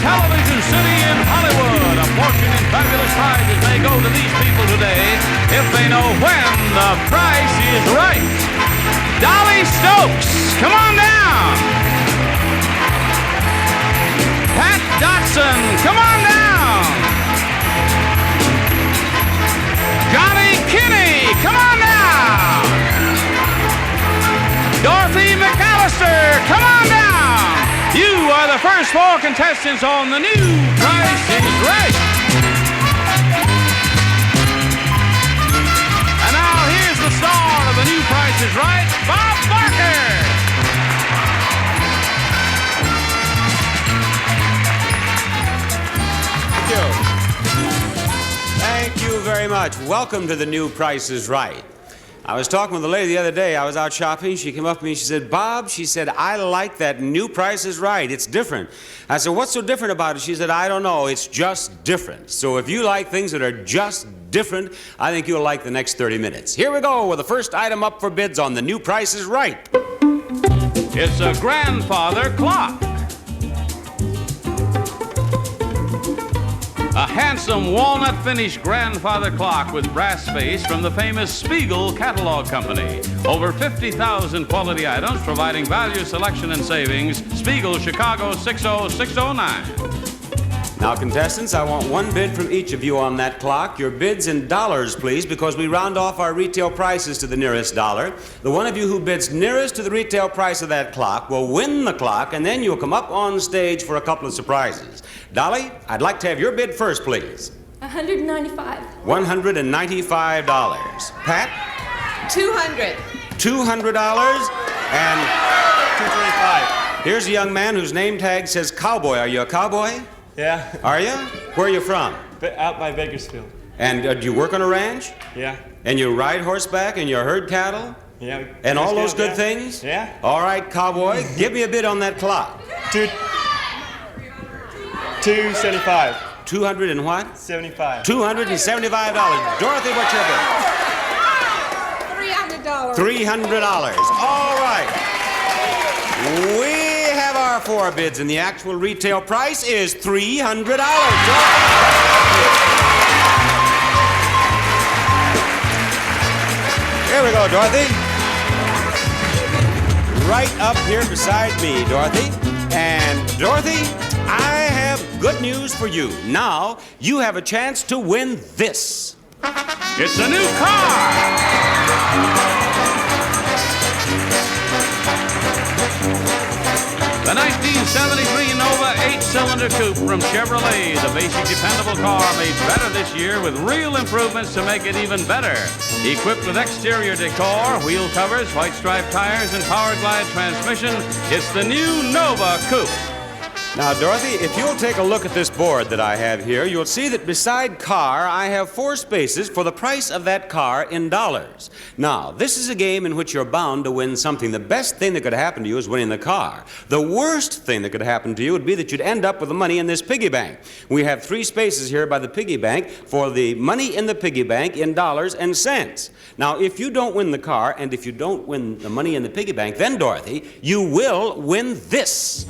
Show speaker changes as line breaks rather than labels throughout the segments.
television city in Hollywood. A fortune in fabulous prizes may go to these people today if they know when the price is right. Dolly Stokes, come on down. Pat Dotson, come on down. Johnny Kinney, come on down. Dorothy McAllister, come on down. You are the first 4 contestants on the new Price is Right. And now here's the star of the new Price is Right, Bob Barker.
Thank you very much. Welcome to the new Price is Right. I was talking with a lady the other day. I was out shopping. She came up to me and she said, Bob, she said, I like that new Price is Right. It's different. I said, what's so different about it? She said, I don't know. It's just different. So if you like things that are just different, I think you'll like the next 30 minutes. Here we go with the first item up for bids on the new Price is Right.
It's a grandfather clock. A handsome walnut-finished grandfather clock with brass face from the famous Spiegel Catalog Company. Over 50,000 quality items providing value, selection, and savings. Spiegel, Chicago 60609.
Now, contestants, I want one bid from each of you on that clock. Your bids in dollars, please, because we round off our retail prices to the nearest dollar. The one of you who bids nearest to the retail price of that clock will win the clock, and then you'll come up on stage for a couple of surprises. Dolly, I'd like to have your bid first, please.
$195.
$195. Pat?
$200.
$200. And
$225.
here's a young man whose name tag says cowboy. Are you a cowboy?
Yeah.
Are you? Where are you from?
Out by Bakersfield.
And do you work on a ranch?
Yeah.
And you ride horseback and you herd cattle?
Yeah.
And all those good
yeah.
things?
Yeah.
All right, cowboy, give me a bid on that clock.
$275.
200 and what?
75.
$275. Dorothy, what's your bid?
$300.
$300. All right. We have our 4 bids, and the actual retail price is $300. Here we go, Dorothy. Right up here beside me, Dorothy. And Dorothy, I have good news for you. Now, you have a chance to win this.
It's a new car. The 1973 Nova 8-cylinder coupe from Chevrolet, the basic dependable car made better this year with real improvements to make it even better. Equipped with exterior decor, wheel covers, white striped tires, and power glide transmission, it's the new Nova coupe.
Now, Dorothy, if you'll take a look at this board that I have here, you'll see that beside car, I have 4 spaces for the price of that car in dollars. Now, this is a game in which you're bound to win something. The best thing that could happen to you is winning the car. The worst thing that could happen to you would be that you'd end up with the money in this piggy bank. We have 3 spaces here by the piggy bank for the money in the piggy bank in dollars and cents. Now, if you don't win the car, and if you don't win the money in the piggy bank, then, Dorothy, you will win this.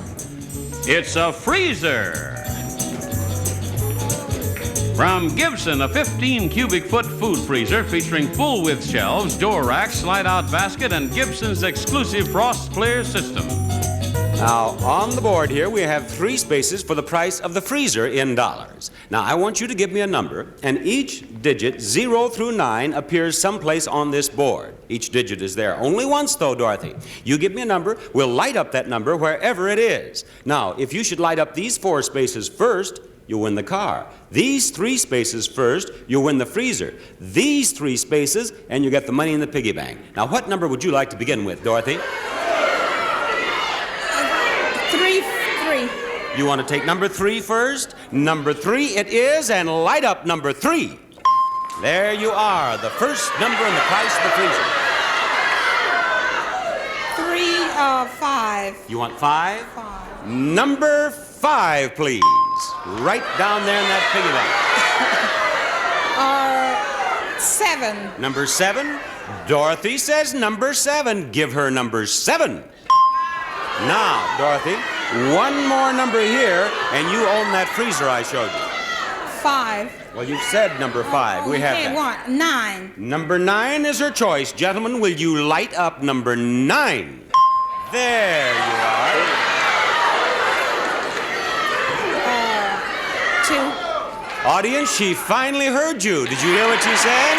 It's a freezer. From Gibson, a 15 cubic foot food freezer featuring full width shelves, door rack, slide out basket, and Gibson's exclusive frost clear system.
Now, on the board here, we have 3 spaces for the price of the freezer in dollars. Now, I want you to give me a number, and each digit, 0 through 9, appears someplace on this board. Each digit is there. Only once, though, Dorothy. You give me a number, we'll light up that number wherever it is. Now, if you should light up these 4 spaces first, you'll win the car. These 3 spaces first, you'll win the freezer. These 3 spaces, and you get the money in the piggy bank. Now, what number would you like to begin with, Dorothy?
3.
You want to take number 3 first? Number 3 it is, and light up number 3. There you are, the first number in the price of the freezer.
5.
You want 5?
5.
Number 5, please. Right down there in that piggy bank.
7.
Number 7? Dorothy says number 7. Give her number 7. Now, Dorothy, one more number here, and you own that freezer I showed you.
5.
Well, you've said number 5. We have that.
9.
Number 9 is her choice. Gentlemen, will you light up number 9? There you are.
2.
Audience, she finally heard you. Did you hear what she said?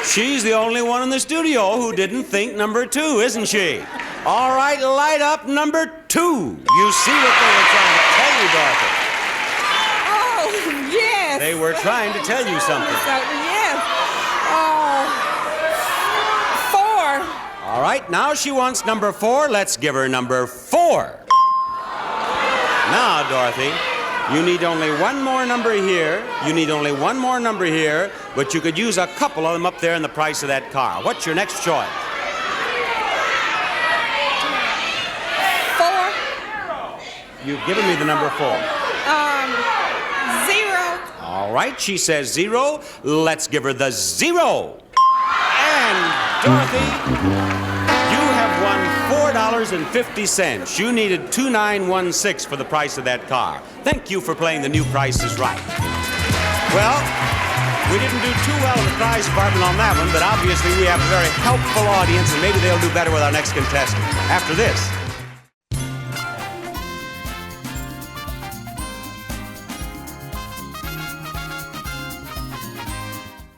She's the only one in the studio who didn't think number 2, isn't she? All right, light up number 2. You see what they were trying to tell you, Dorothy.
Oh, yes.
They were trying to tell you something.
Yes. Oh. 4.
All right, now she wants number 4. Let's give her number 4. Now, Dorothy, you need only one more number here. You need only one more number here, but you could use a couple of them up there in the price of that car. What's your next choice?
4.
You've given me the number 4.
0.
All right, she says 0. Let's give her the 0. And, Dorothy, you have won $4.50. You needed $2,916 for the price of that car. Thank you for playing The New Price is Right. Well, we didn't do too well in the prize department on that one, but obviously we have a very helpful audience, and maybe they'll do better with our next contestant. After this.